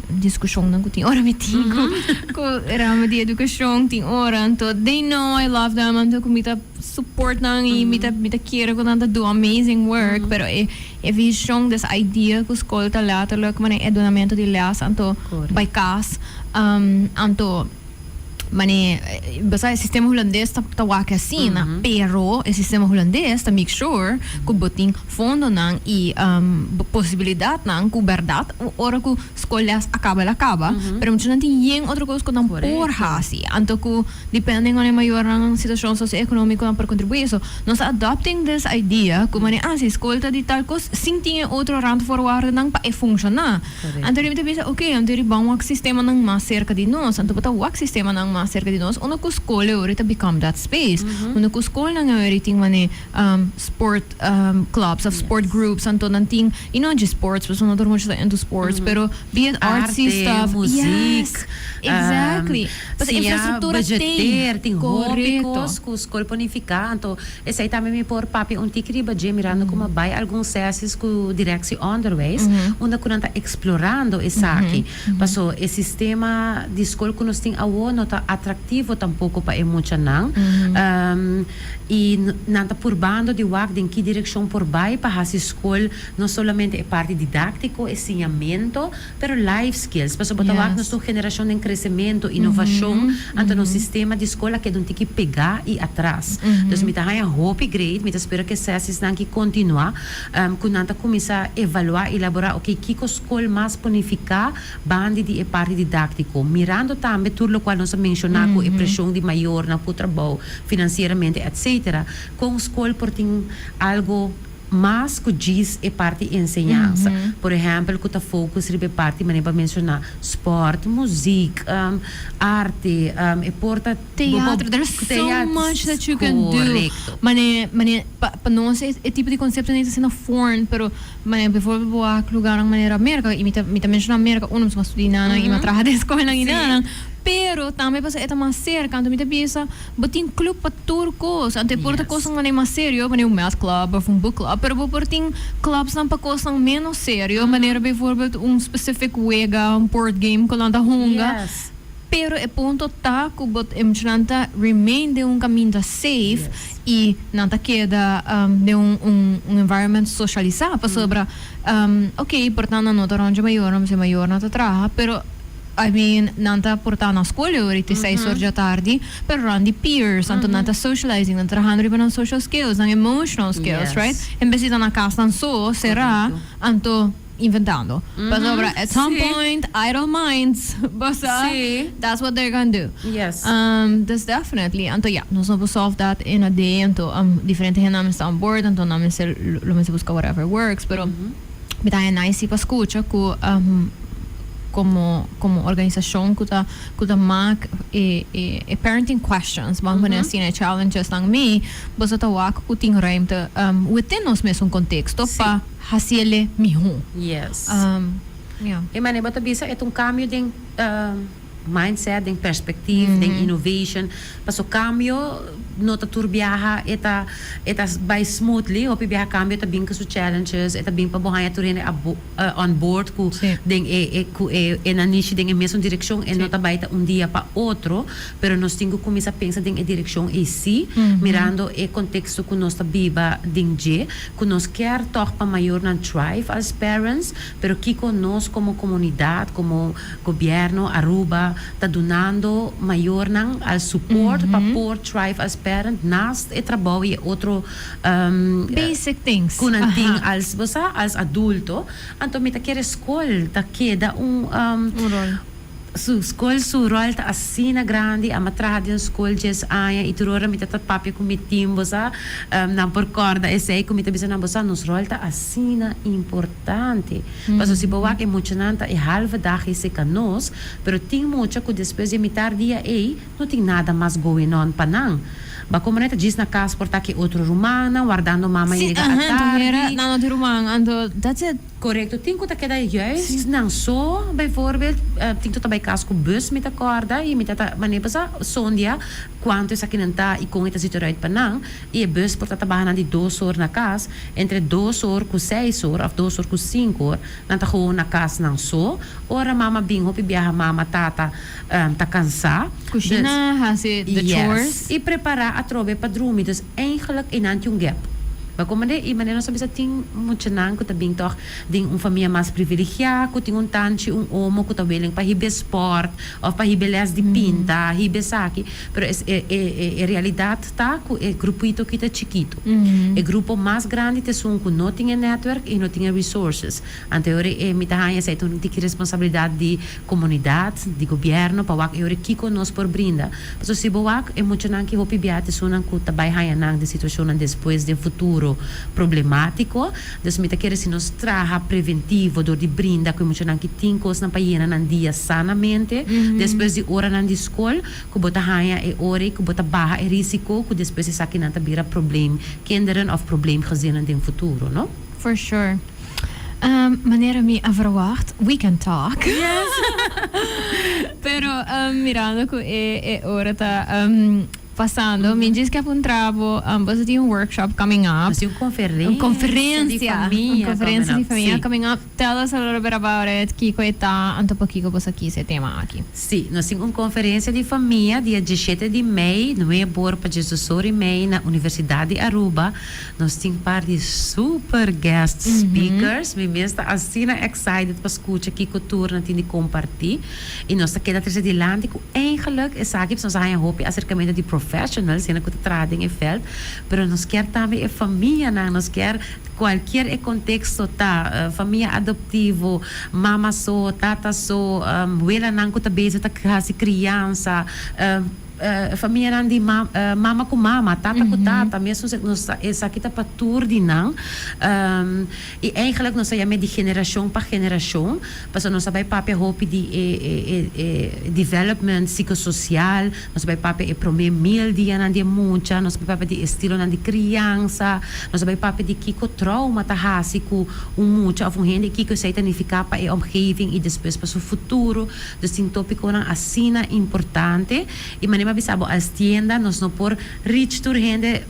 discussão não tem hora me tingo com era de educação tem hora então they know I love them então comita support nang e mita querer que nada do amazing work pero é visão dessa ideia que escola tá later que mané é donamento de las então by cas então Mane, basta o sistema holandês está waka assim, pero o sistema holandês está make sure que botin fundo nang e possibilidade nang que verdade ora que escolhas acaba, pero muitos não tem outra coisa que não por hasi, então que depending on a maior situação socioeconômica para contribuir isso, nós adopting this idea que mane se escolta de tal coisa, sim tinha outro rand forward nang para funcionar, então ele pensa, ok, então ele bom o sistema nang mais cerca de nós, então botar o sistema nang cerca de nós, onde que escola ahorita become that space, onde que escola não é tem mané sport clubs, of sport groups, então não tem, e não de sports, porque não dormo muito into sports, pero be it artsy stuff, music, exactly, mas a infraestrutura tem hobbies que os escola planificar, então esse aí também me por papi tikriba de mirando como vai alguns sessions com direção underways, onde que está explorando esse aqui, passou esse sistema de escola que nós tem a nota atrativo tampoco para mucha nang. E nanta purbando de wak em que direção por vai para a escola não somente é parte didático, ensinamento, pero life skills. Para botar wak na sua geração de crescimento, inovação, ante no sistema de escola que não tem que pegar e atrás. Então, me tá a hope great, me tá espero que esses não que continuar, quando nanta começar a evaluar, elaborar, ok, que escola mais bonificar, bande de parte didático, mirando também tudo o qual nós mencionamos, a pressão de maior na pro trabalho, financeiramente, etc. Com escola por ter algo mais que diz é parte ensinança. Por exemplo, que está focus ribe parte, mas para mencionar sport, música, arte, e porta teatro. There's so much that you can do. Mane para nós é tipo de conceito nem sendo foreign, pero mane before boa lugar na maneira América, e me mencionar América, uns mas estudando e trabalhar na escola ainda. Pero também passa é mais sério quando me pensa, botin club para turcos, ante porta coisas não é mais sério, mas um math club ou um book club, pero botin clubs não para coisas menos sério, maneira bijvoorbeeld specific wega, board game com landa hunga. Pero é ponto tá que bot emocionanta remain de caminho safe e não tá queda de environment socializado para sobre ok, portanto não tá onde maior, não sei maior não tá traha, pero I mean, nanta portando na escola, orite 6 horas da tarde, pero randi peers, anto nanta socializing, nanta trabajando riba ng social skills, ng emotional skills, right? Em vez de na casa ng será, anto inventando. But at some point, idle minds, basta, that's what they're gonna do. Yes. That's definitely, anto nós vamos solve that in a day, anto diferente namin está on board, anto namin se busca whatever works, pero bitaya nice pa escucha ko como organização que tá mak e parenting questions bang assim challenges nang me basta tawak ko ting ruimte within nos mesmo contexto pa hasile miho. Yes. E mane bata bisa etong cambio ding mindset, ding perspective, ding innovation. Paso cambio nota turbiaha eta by smoothly opi biha cambio ta bing kaso challenges eta bing pabuhaya turine on board ku ding enanishi ding mesmo direção e nota baita dia pa outro, pero nós tingo começa pensa ding direção e si mirando e contexto ku nós ta biba ding je ku nós quer toch pa maior nan thrive as parents, pero kiko nós como comunidade, como governo Aruba ta donando maior nan al support pa por thrive as parent naast e trabalho e outro basic things kunanting als adulto anto mita quer escola ta queda rol su escola su rol ta assina grande a matrada escola jes aia e turora mita ta papi com mitim bosa na por corda e sei com mita bisa na bosa nos rol ta assina importante paso si boa que emocionante e halva dag is se canos pero ting mucha que depois de mitar dia não tem nada mais going on panang. Ba comunidade diz na casa por que outro romana guardando mama e liga à tarde. Não de romana, ando that's it. Correto, tem que tá juist não só, bijvoorbeeld, tem que tá casa com bus met acorda e met tá maneira passa sondia quanto essa quinta e com esta situação para não e bus por tá barra de 2 horas na casa entre 2 horas com 6 horas ou 2 horas com 5 horas não tá com na casa não só ora mama bing hopi biarra mama tata tá cansada cozinha hace the chores e preparar a trove para dormir dus eigenlijk in een gap. Maar como de maneira nós sabemos que muito não que também toch tem família mais privilegiada, que tem tante homo que tá willing para hibe sport ou para hibe les de pinta, hibe saque, pero é realidade tá que é grupito que tá chiquito. É grupo mais grande te são que não tinha network e não tinha resources. Anterior me tá aí essa tem que responsabilidade de comunidade, de governo para que eu que conosco por brinda. Mas se boa é muito não que hopi biate são que tá vai aí na de situação depois de futuro problemático, dus met querer se nos traga preventivo door die brinda que muito que tem coisas na paína nan dia sanamente, depois de hora nan de escola, que bota haya e ore, que bota barra e risiko, que depois se saque nanta bira problem, kinderen of problem gezinnen in futuro, no? For sure. Maneira me verwacht, we can talk. Yes. Pero mirando que é hora tá passando, me diz que é um trabo, você tem um workshop coming up. Nós temos Conferência de família coming up. Tell us a little bit about it. Kiko está anto pouquinho você aqui esse tema aqui. Sim, nós temos uma conferência de família dia 17 de maio, no é bor para Jesus e May na Universidade de Aruba. Nós temos um par de super guest speakers. Me mesmo está assim excited para escutar Kiko tour na de compartilhar. E nós queda terceiro de land que eigenlijk é aqui nós ganhar hope acercamento de professionals na que trading e veld, pero nós quer também é família, nós quer qualquer contexto tá família adoptivo, mama so, tata so, wela nang kuta beza ta kasi criança, família de mama com mama, tata com tata, mesmo essa aqui tá para tour de não, e eigenlijk nós sabemos de geração para geração, mas nós sabemos papel hope de development psicossocial, nós sabemos papel primeiro mil dia na de muita, nós sabemos papel de estilo na de criança, nós sabemos papel de kiko trauma tá hasi com muita, of gente kiko sei tanificar para a omgeving e depois para o futuro, dus tem tópico na assina importante e maneira bisabo as tienda nós não por reach to gente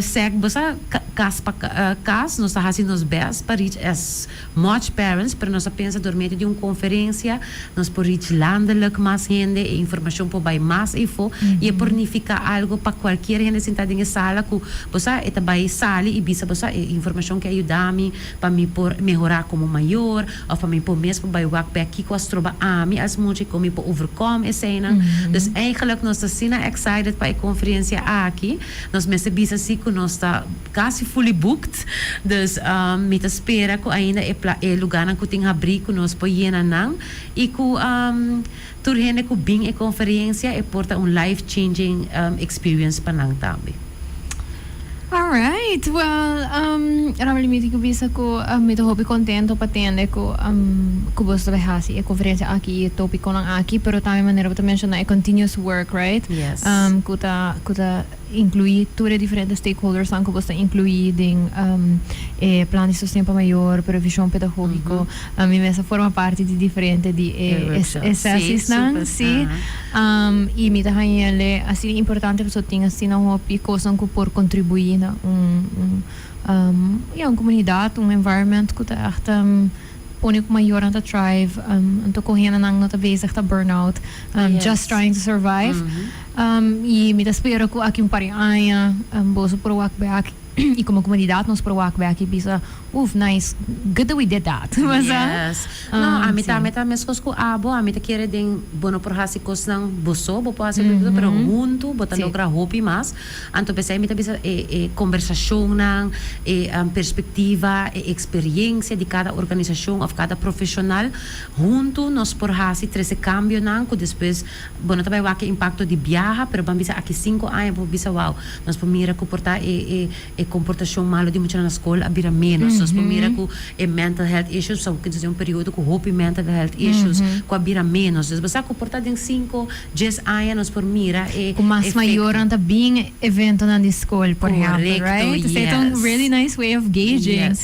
seg bosa cas nós tá assim nos best para reach as much parents para nós pensa dormir de uma conferência nós por reach landelijk mais gente e informação por by mais info e pornificar algo para qualquer gente sentada em sala que bosa eta by sali e bisa bosa informação que ajuda-me para me por melhorar como maior ou para me por mesmo by work back aqui com as troba ami as muito como por overcome essa cena dus eigenlijk nós assim excited para a conferência aqui nós mesmo bisa assim que nós está quase fully booked, dus me espera que ainda é lugar na que tem abrir que nós podemos não e que turhene que bem a conferência e porta life changing experience para nós também. Alright, well, realmente ko bisa ko mito hobi contento patende ko gusto bahasi a conferência aqui e tópico ng aqui pero também maneira para mencionar é continuous work, right? Yes. Kuta incluir tudo diferentes stakeholders ang gusto incluir ding plano de sustento maior, previsão pedagógico, e essa forma parte de diferente de assistance, sim. E me dá ele assim importante para tinha assim na hopi coisa que por contribuir na uma comunidade, environment que tá achta pone com maior anta thrive, anto correndo nang nota bezig ta burnout, just trying to survive. E me espero que aqui pari aya, boso por wak back e como comunidade nós por wak back e bisa nice, good that we did that. Yes. No, a mita mes ko abo, a mita quer den bono por hasi kos nang boso, bo hasi pero junto, bota logra hopi mas. Anto pensei mita bisa conversação nang perspectiva, experiência de cada organização of cada profissional junto nós por hasi trece cambio nang que depois bono também wak impacto de viaja, pero bam bisa aqui 5 anos bo bisa wow, nós por mira comportar comportação malo de muito na escola abira menos. Nós mira que mental health issues, só que um período que hope mental health issues, que abira menos. Mas você comportar em 5, 10 anos, nós por mira com mais maior anda bem evento na escola, por exemplo, right? Yes. It's a really nice way of gauging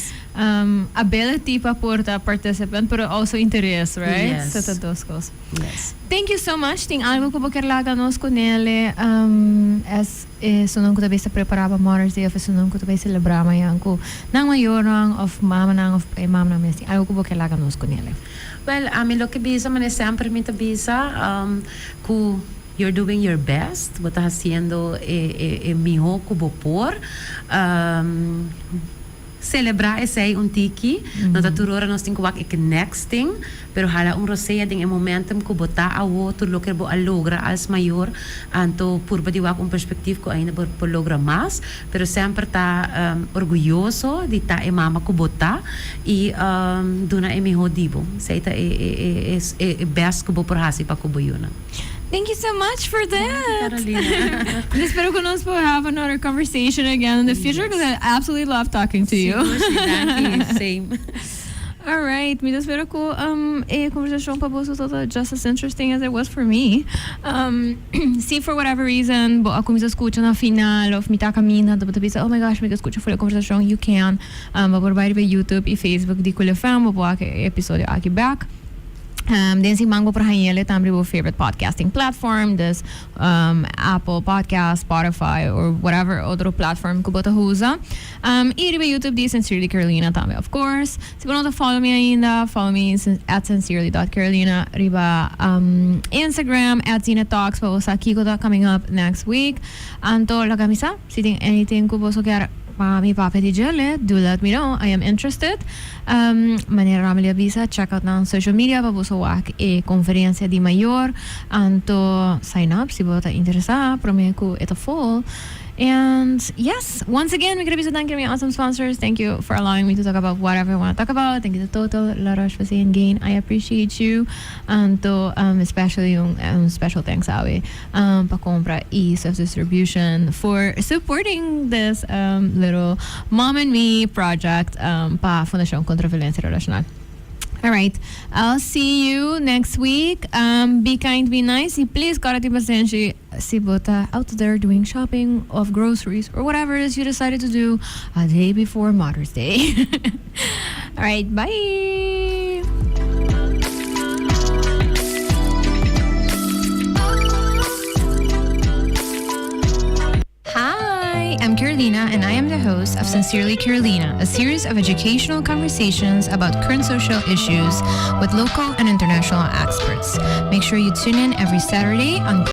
ability para porta participant, but also interest, right? Yes. Sa duas coisas. Yes. Thank you so much. Tem algo que eu quero lagar nós com ele. Sunong ko tabi sa preparaba Mother's Day of sunong ko tabi celebrar mayan ko nang mayorang of mama nang of mama na mesti. Algo ko kaya lagar nós com ele. Well, lo que bisa man sempre me tabisa ku you're doing your best, what haciendo miho kubo por celebrar esse tiki, nós turora nós temos que next thing, pero hala roseia ding momentum que botar a outro lo que bo logra als maior, anto por badiwak perspectiva que ainda por logra mais, pero sempre tá orgulhoso de tá mama que botar e duna miho dibo, sei tá best que bo por hasi pa ko boyuna. Thank you so much for that. Carolina. Espero que nós possamos have another conversation again in the future because I absolutely love talking to you. Same. All right, me espero que a conversação para você toda just as interesting as it was for me. Se for whatever reason, ako me escuta na final of me tá caminhando, but pensa, oh my gosh, me escuta foi a conversação, you can. Por vai ver YouTube e Facebook de Cool FM, bo aqui episódio aqui back. Den si mango prahanyele tamri wo favorite podcasting platform, this Apple Podcast, Spotify, or whatever other platform ko bota huza. Iri ba YouTube di Sincerely Carolina tambi, of course. Si bono follow me ainda, follow me at sincerely.carolina. Riba Instagram at Zina Talks, pa sa Kiko coming up next week. Anto lagamisa, sitting anything ko boso kaya mi papa di jelle, do let me know. I am interested. Manera rameli avisa, check out na social media pa buso wak e conferencia di mayor. Anto sign up si bota interesa, promeku ito full. And yes, once again, we're going to be thanking my awesome sponsors. Thank you for allowing me to talk about whatever I want to talk about. Thank you to Total, La Roche-Posay, Gain. I appreciate you. And to especially yung special thanks awe pa-compra ease of distribution for supporting this little mom and me project pa Fundación contra Violencia Relacional. All right. I'll see you next week. Be kind, be nice. Please, karati pasensya si bota out there doing shopping of groceries or whatever it is you decided to do a day before Mother's Day. All right. Bye. I'm Carolina, and I am the host of Sincerely Carolina, a series of educational conversations about current social issues with local and international experts. Make sure you tune in every Saturday on